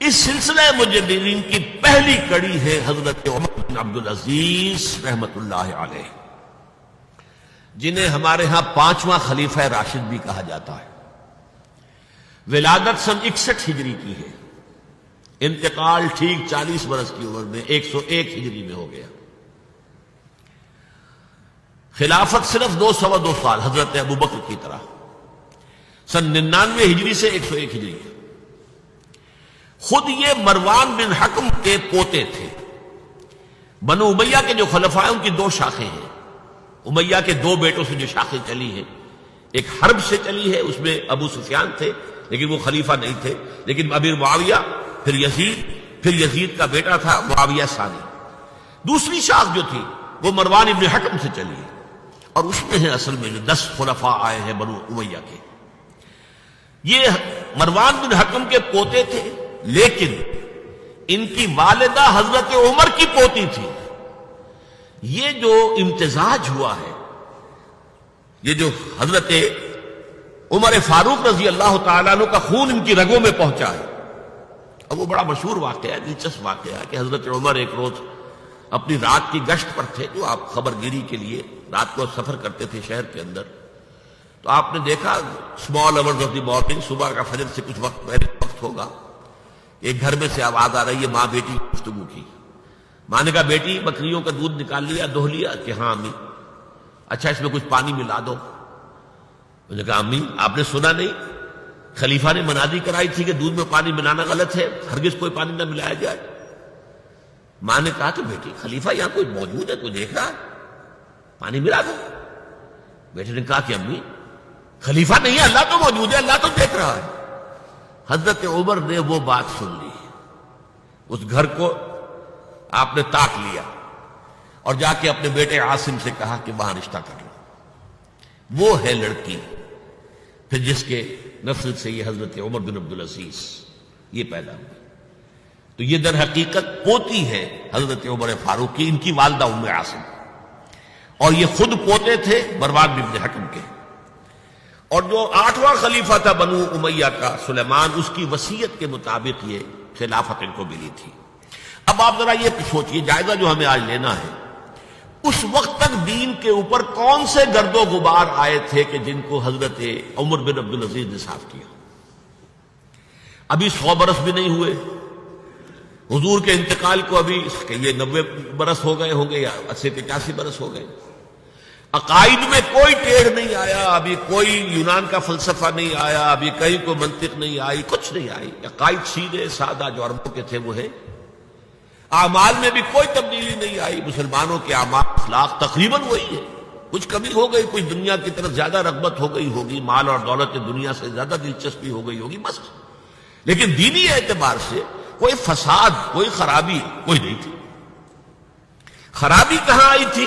اس سلسلہ مجددین کی پہلی کڑی ہے حضرت عمر بن عبدالعزیز رحمت اللہ علیہ، جنہیں ہمارے ہاں 5واں خلیفہ راشد بھی کہا جاتا ہے۔ ولادت سن 61 ہجری کی ہے، انتقال ٹھیک 40 برس کی عمر میں 101 ہجری میں ہو گیا۔ خلافت صرف 2 سال حضرت ابوبکر کی طرح، سن 99 ہجری سے 101 ہجری۔ خود یہ مروان بن حکم کے پوتے تھے۔ بنو امیہ کے جو خلفاء ہیں ان کی 2 شاخیں ہیں، امیہ کے 2 بیٹوں سے جو شاخیں چلی ہیں، ایک حرب سے چلی ہے، اس میں ابو سفیان تھے لیکن وہ خلیفہ نہیں تھے، لیکن امیر معاویہ، پھر یزید کا بیٹا تھا معاویہ ثانی۔ دوسری شاخ جو تھی وہ مروان ابن حکم سے چلی ہے، اور اس میں ہے اصل میں جو 10 خلفاء آئے ہیں بنو امیہ کے۔ یہ مروان بن حکم کے پوتے تھے، لیکن ان کی والدہ حضرت عمر کی پوتی تھی۔ یہ جو امتزاج ہوا ہے، یہ جو حضرت عمر فاروق رضی اللہ تعالیٰ عنہ کا خون ان کی رگوں میں پہنچا ہے، اور وہ بڑا مشہور واقعہ ہے، دلچسپ واقعہ ہے کہ حضرت عمر ایک روز اپنی رات کی گشت پر تھے، جو آپ خبر گیری کے لیے رات کو سفر کرتے تھے شہر کے اندر، تو آپ نے دیکھا small hours of the morning, صبح کا فجر سے کچھ وقت پہلے وقت ہوگا، ایک گھر میں سے آواز آ رہی ہے ماں بیٹی کی گفتگو کی۔ ماں نے کہا بیٹی بکریوں کا دودھ نکال لیا، دہو لیا؟ کہ ہاں امی۔ اچھا اس میں کچھ پانی ملا دو۔ میں نے کہا امی آپ نے سنا نہیں، خلیفہ نے منادی کرائی تھی کہ دودھ میں پانی ملانا غلط ہے، ہرگز کوئی پانی نہ ملایا جائے۔ ماں نے کہا کہ بیٹی خلیفہ یہاں کوئی موجود ہے، کوئی دیکھ رہا ہے، پانی ملا دو۔ بیٹے نے کہا کہ امی خلیفہ نہیں ہے، اللہ تو موجود ہے، اللہ تو دیکھ رہا ہے۔ حضرت عمر نے وہ بات سن لی، اس گھر کو آپ نے تاک لیا اور جا کے اپنے بیٹے عاصم سے کہا کہ وہاں رشتہ کر لو۔ وہ ہے لڑکی پھر جس کے نسل سے یہ حضرت عمر بن عبدالعزیز یہ پیدا ہوئی۔ تو یہ در حقیقت پوتی ہے حضرت عمر فاروق کی، ان کی والدہ ام عاصم، اور یہ خود پوتے تھے مروان بن حکم کے۔ اور جو 8واں خلیفہ تھا بنو امیہ کا سلیمان، اس کی وصیت کے مطابق یہ خلافت ان کو ملی تھی۔ اب آپ ذرا یہ سوچئے، جائزہ جو ہمیں آج لینا ہے، اس وقت تک دین کے اوپر کون سے گرد و غبار آئے تھے کہ جن کو حضرت عمر بن عبدالعزیز نے صاف کیا؟ ابھی 100 برس بھی نہیں ہوئے حضور کے انتقال کو، ابھی کہ یہ 90 برس ہو گئے ہوں گے یا 80-85 برس ہو گئے۔ عقائد میں کوئی ٹیڑھ نہیں آیا، ابھی کوئی یونان کا فلسفہ نہیں آیا، ابھی کہیں کوئی منطق نہیں آئی، کچھ نہیں آئی۔ عقائد سیدھے سادہ جو عربوں کے تھے وہ ہے۔ اعمال میں بھی کوئی تبدیلی نہیں آئی، مسلمانوں کے اعمال اخلاق تقریباً وہی ہے۔ کچھ کمی ہو گئی، کچھ دنیا کی طرف زیادہ رغبت ہو گئی ہوگی، مال اور دولت دنیا سے زیادہ دلچسپی ہو گئی ہوگی، بس۔ لیکن دینی اعتبار سے کوئی فساد، کوئی خرابی کوئی نہیں تھی۔ خرابی کہاں آئی تھی؟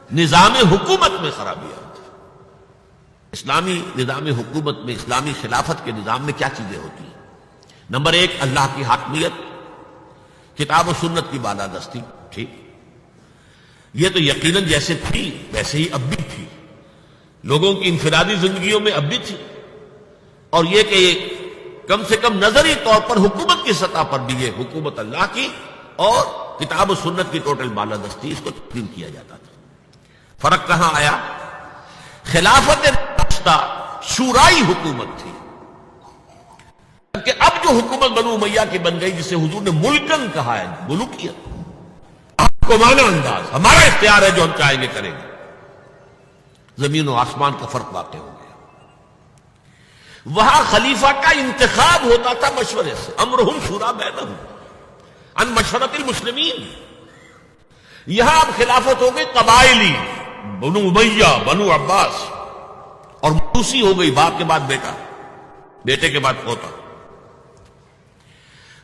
نظام حکومت میں خرابی آئی تھی۔ اسلامی نظام حکومت میں، اسلامی خلافت کے نظام میں کیا چیزیں ہوتی ہیں؟ نمبر 1 اللہ کی حاکمیت، کتاب و سنت کی بالادستی، ٹھیک، یہ تو یقیناً جیسے تھی ویسے ہی اب بھی تھی، لوگوں کی انفرادی زندگیوں میں اب بھی تھی۔ اور یہ کہ کم سے کم نظری طور پر حکومت کی سطح پر بھی یہ حکومت اللہ کی اور کتاب و سنت کی ٹوٹل بالادستی، اس کو تسلیم کیا جاتا تھا۔ فرق کہاں آیا؟ خلافت راستہ شورائی حکومت تھی، کہ اب جو حکومت بنو امیہ کی بن گئی، جسے حضور نے ملکن کہا ہے، ملوکیت، کو مانا انداز، ہمارا اختیار ہے، جو ہم چاہیں گے کریں گے۔ زمین و آسمان کا فرق واقع ہو گیا۔ وہاں خلیفہ کا انتخاب ہوتا تھا مشورے سے، امرہم شورا بینہم، عن مشورۃ المسلمین۔ یہاں اب خلافت ہو گئی قبائلی، بنو امیہ، بنو عباس، اور موروثی ہو گئی، باپ کے بعد بیٹا، بیٹے کے بعد پوتا۔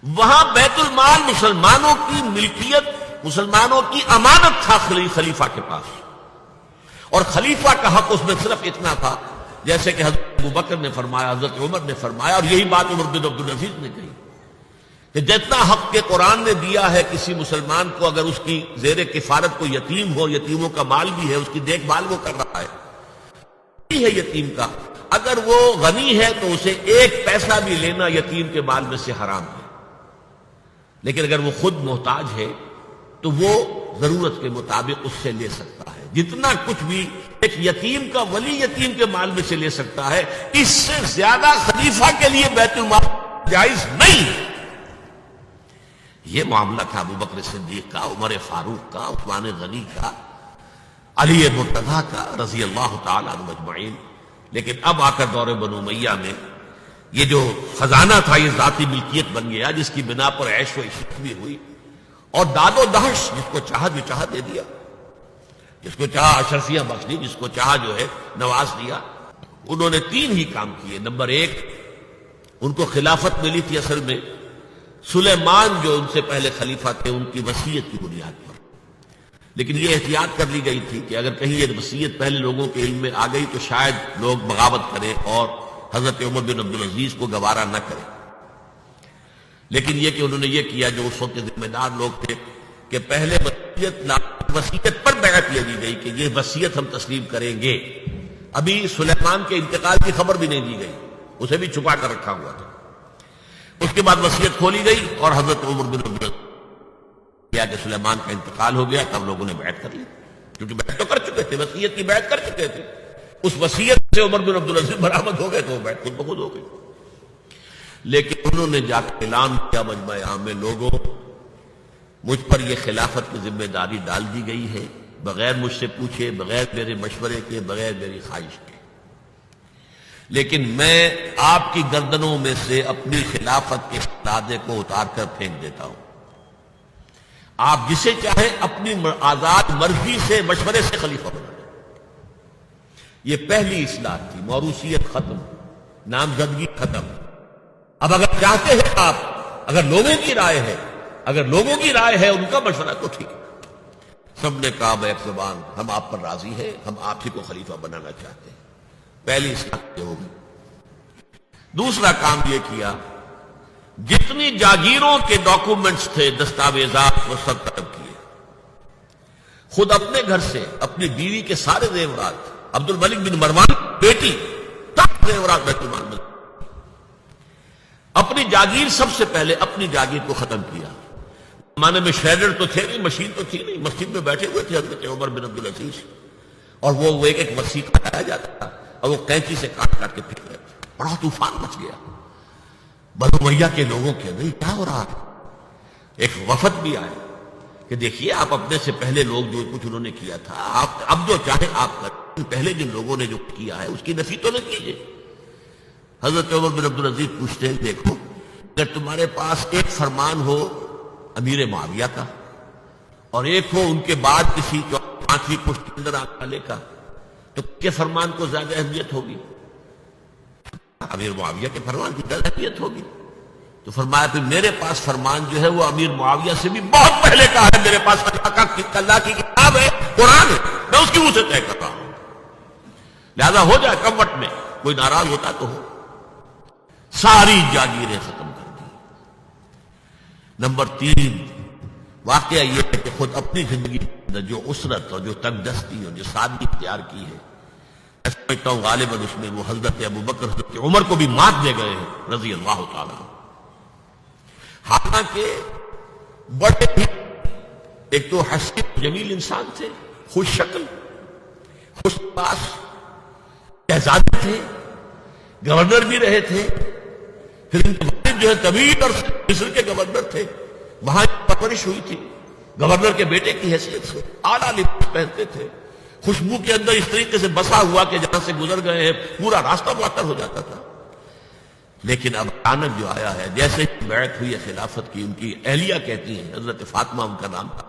وہاں بیت المال مسلمانوں کی ملکیت، مسلمانوں کی امانت تھا خلیفہ کے پاس، اور خلیفہ کا حق اس میں صرف اتنا تھا جیسے کہ حضرت ابوبکر نے فرمایا، حضرت عمر نے فرمایا، اور یہی بات عمر بن عبدالعزیز نے کہی کہ جتنا حق کے قرآن نے دیا ہے کسی مسلمان کو، اگر اس کی زیر کفالت کو یتیم ہو، یتیموں کا مال بھی ہے، اس کی دیکھ بھال وہ کر رہا ہے یتیم کا، اگر وہ غنی ہے تو اسے 1 پیسہ بھی لینا یتیم کے مال میں سے حرام ہے۔ لیکن اگر وہ خود محتاج ہے تو وہ ضرورت کے مطابق اس سے لے سکتا ہے. جتنا کچھ بھی ایک یتیم کا ولی یتیم کے مال میں سے لے سکتا ہے، اس سے زیادہ خلیفہ کے لیے بیت المال جائز نہیں ہے. یہ معاملہ تھا ابو بکر صدیق کا، عمر فاروق کا، عثمان غنی کا، علی مرتضیٰ کا رضی اللہ تعالی عنہ اجمعین. لیکن اب آ کر دور بنو امیہ میں یہ جو خزانہ تھا یہ ذاتی ملکیت بن گیا، جس کی بنا پر عیش و عشرت بھی ہوئی، اور داد و دہش جس کو چاہا جو چاہا دے دیا، جس کو چاہا اشرفیاں بخش دی، جس کو چاہا جو ہے نواز دیا. انہوں نے تین ہی کام کیے. نمبر ایک، ان کو خلافت ملی تھی اصل میں سلیمان جو ان سے پہلے خلیفہ تھے ان کی وصیت کی بنیاد پر، لیکن یہ احتیاط کر لی گئی تھی کہ اگر کہیں یہ وصیت پہلے لوگوں کے علم میں آ گئی تو شاید لوگ بغاوت کریں اور حضرت عمر بن عبدالعزیز کو گوارا نہ کریں. لیکن یہ کہ انہوں نے یہ کیا جو اس وقت کے ذمہ دار لوگ تھے کہ پہلے وصیت پر بیعت لے دی گئی کہ یہ وصیت ہم تسلیم کریں گے. ابھی سلیمان کے انتقال کی خبر بھی نہیں دی گئی، اسے بھی چھپا کر رکھا ہوا تھا. اس کے بعد وصیت کھولی گئی اور حضرت عمر بن عبدالعزیز کیا کہ سلیمان کا انتقال ہو گیا، تب لوگوں نے بیعت کر لی، کیونکہ بیعت تو کر چکے تھے، وصیت کی بیعت کر چکے تھے. اس وصیت سے عمر بن عبدالعزیز برآمد ہو گئے تو وہ بیعت خود بخود ہو گئی. لیکن انہوں نے جا کے اعلان کیا مجمع عام میں، لوگوں مجھ پر یہ خلافت کی ذمہ داری ڈال دی گئی ہے بغیر مجھ سے پوچھے، بغیر میرے مشورے کے، بغیر میری خواہش کے. لیکن میں آپ کی گردنوں میں سے اپنی خلافت کے دادے کو اتار کر پھینک دیتا ہوں. آپ جسے چاہیں اپنی آزاد مرضی سے مشورے سے خلیفہ بنا دیں. یہ پہلی اصلاح تھی. موروثیت ختم، نامزدگی ختم. اب اگر چاہتے ہیں آپ، اگر لوگوں کی رائے ہے ان کا مشورہ تو ٹھیک ہے. سب نے کہا بیک زبان ہم آپ پر راضی ہیں، ہم آپ ہی کو خلیفہ بنانا چاہتے ہیں. پہلی اصلاح یہ ہوگی. دوسرا کام یہ کیا، جتنی جاگیروں کے ڈاکومنٹس تھے، دستاویزات، وہ سب طلب کیے. خود اپنے گھر سے اپنی بیوی کے سارے زیورات، عبد الملک بن مروان بیٹی تک زیورات بیت المال میں. اپنی جاگیر سب سے پہلے اپنی جاگیر کو ختم کیا. زمانے میں شریڈر تو تھے نہیں، مشین تو تھی نہیں. مسجد میں بیٹھے ہوئے تھے حضرت عمر بن عبدالعزیز اور وہ ایک ایک وصی کاٹایا جاتا تھا اور وہ قینچی سے کاٹ کاٹ کے پھینک رہے تھے. بڑا طوفان مچ گیا بنو امیہ کے لوگوں کے اندر. کیا ہو رہا ہے؟ ایک وفد بھی آئے کہ دیکھیے آپ اپنے سے پہلے لوگ جو کچھ انہوں نے کیا تھا، آپ اب جو چاہیں آپ کریں، پہلے جن لوگوں نے جو کیا ہے اس کی نفی تو نہ کیجیے. حضرت عمر بن عبدالعزیز پوچھتے ہیں دیکھو اگر تمہارے پاس ایک فرمان ہو امیر معاویہ کا اور ایک ہو ان کے بعد کسی پانچویں پشت کے اندر آنے والے کا، تو کس فرمان کو زیادہ اہمیت ہوگی؟ امیر معاویہ کے فرمان کی زیادہ اہمیت ہوگی. تو فرمایا پھر میرے پاس فرمان جو ہے وہ امیر معاویہ سے بھی بہت پہلے کا ہے. میرے پاس اللہ کی کتاب ہے، قرآن ہے، میں اس کی منہ سے طے کر رہا ہوں. لہذا ہو جائے کموٹ میں، کوئی ناراض ہوتا تو ہو. ساری جاگیریں ختم کر دی. نمبر 3 واقعہ یہ ہے کہ خود اپنی زندگی میں جو اسرت اور جو تنگ دستی اور جو سادگی اختیار کی ہے، میں سمجھتا ہوں غالباً اس میں وہ حضرت ابو بکر حضرت عمر کو بھی مات دے گئے ہیں رضی اللہ تعالیٰ. حالانکہ بڑے ہی ایک تو حسین جمیل انسان تھے، خوش شکل، خوش لباس، شہزادے تھے، گورنر بھی رہے تھے. پھر ان کے والد جو ہے طویل اور مصر کے گورنر تھے، وہاں پرورش ہوئی تھی گورنر کے بیٹے کی حیثیت سے. اعلیٰ لباس پہنتے تھے، خوشبو کے اندر اس طریقے سے بسا ہوا کہ جہاں سے گزر گئے ہیں پورا راستہ معطر ہو جاتا تھا. لیکن اب اچانک جو آیا ہے، جیسے بیعت ہوئی ہے خلافت کی، ان کی اہلیہ کہتی ہیں، حضرت فاطمہ ان کا نام تھا،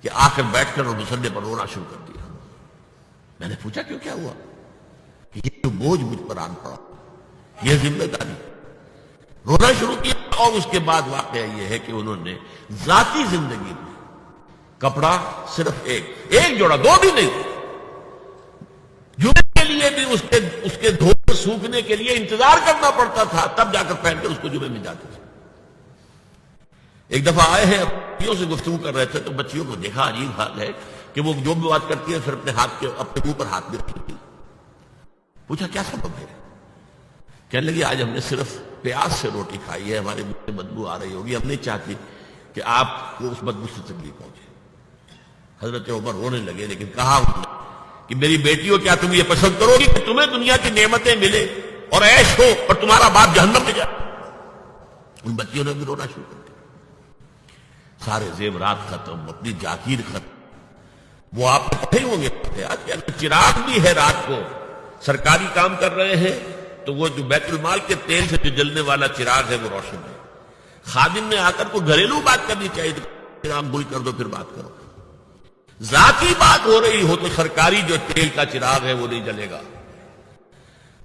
کہ آ کر بیٹھ کر اور مسلے پر رونا شروع کر دیا. میں نے پوچھا کیوں، کیا ہوا؟ یہ جو بوجھ مجھ پر آن پڑا، یہ ذمہ داری. رونا شروع کیا. اور اس کے بعد واقعہ یہ ہے کہ انہوں نے ذاتی زندگی میں کپڑا صرف ایک جوڑا، 2 بھی نہیں، جمعے کے لیے بھی اس کے دھوپ سوکھنے کے لیے انتظار کرنا پڑتا تھا، تب جا کر پہن کے اس کو جمعے میں جاتے تھے. ایک دفعہ آئے ہیں بچیوں سے گفتگو کر رہے تھے تو بچیوں کو دیکھا، عجیب حال ہے کہ وہ جو بھی بات کرتی ہیں پھر اپنے منہ پر ہاتھ بھی رکھتی. پوچھا کیا سبب ہے؟ کہنے لگی آج ہم نے صرف پیاز سے روٹی کھائی ہے، ہمارے منہ سے بدبو آ رہی ہوگی، ہم نہیں چاہتے کہ آپ کو اس بدبو سے تکلیف پہنچے۔ حضرت عمر رونے لگے، لیکن کہا انہوں نے کہ میری بیٹیوں، کیا تم یہ پسند کرو گی کہ تمہیں دنیا کی نعمتیں ملے اور عیش ہو اور تمہارا باپ جہنم میں جائے؟ ان بچیوں نے بھی رونا شروع کر دیا۔ سارے زیورات ختم، اپنی جاگیر ختم۔ وہ آپ کو پتہ ہی ہوں گے کہ اگر چراغ بھی ہے رات کو، سرکاری کام کر رہے ہیں تو وہ جو بیت المال کے تیل سے جو جلنے والا چراغ ہے وہ روشن ہے۔ خادم نے آ کر کو گھریلو بات کرنی چاہیے تو چراغ گل کر دو پھر بات کرو۔ ذاتی بات ہو رہی ہو تو سرکاری جو تیل کا چراغ ہے وہ نہیں جلے گا۔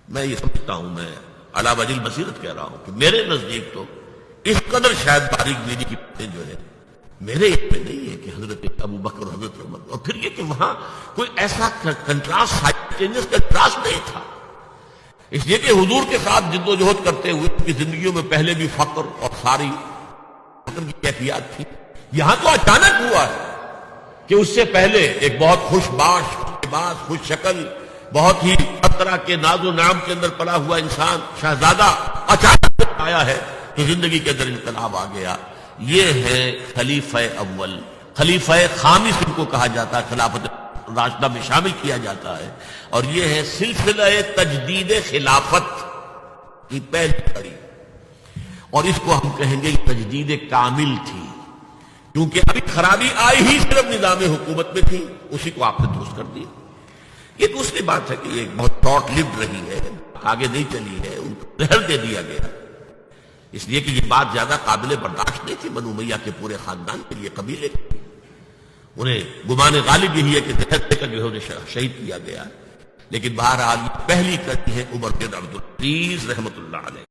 میں یہ سمجھتا ہوں، میں علی وجہ البصیرت کہہ رہا ہوں کہ میرے نزدیک تو اس قدر شاید باریک بینی کی باتیں جو ہے میرے علم میں نہیں ہے کہ حضرت ابو بکر اور حضرت عمر، اور پھر یہ کہ وہاں کوئی ایسا کنٹراسٹ کنٹراسٹ نہیں تھا، اس لیے کہ حضور کے ساتھ جد و جہد کرتے ہوئے ان کی زندگیوں میں پہلے بھی فقر اور ساری فقر کی کیفیات تھی۔ یہاں تو اچانک ہوا ہے کہ اس سے پہلے ایک بہت خوش باش خوش شکل، بہت ہی ہر طرح کے ناز و نعم کے اندر پلا ہوا انسان شہزادہ اچانک آیا ہے تو زندگی کے اندر انقلاب آ گیا۔ یہ ہے خلیفہ اول، خلیفہ خامس ان کو کہا جاتا ہے، خلافت راشدہ میں شامل کیا جاتا ہے، اور یہ ہے سلسلہ تجدید خلافت کی پہلی کڑی، اور اس کو ہم کہیں گے تجدید کامل تھی، کیونکہ ابھی خرابی آئی ہی صرف نظام حکومت میں تھی، اسی کو آپ نے درست کر دیا۔ یہ دوسری بات ہے کہ یہ بہت شارٹ لیوڈ رہی ہے، آگے نہیں چلی ہے، ان کو زہر دے دیا گیا، اس لیے کہ یہ بات زیادہ قابل برداشت نہیں تھی بنو امیہ کے پورے خاندان کے لیے، قبیلے کے لیے۔ انہیں گمان غالب یہی ہے کہ زہر دے کر جو ہے انہیں شہید کیا گیا، لیکن بہرحال یہ پہلی کڑی ہے عمر بن عبد العزیز رحمۃ اللہ علیہ۔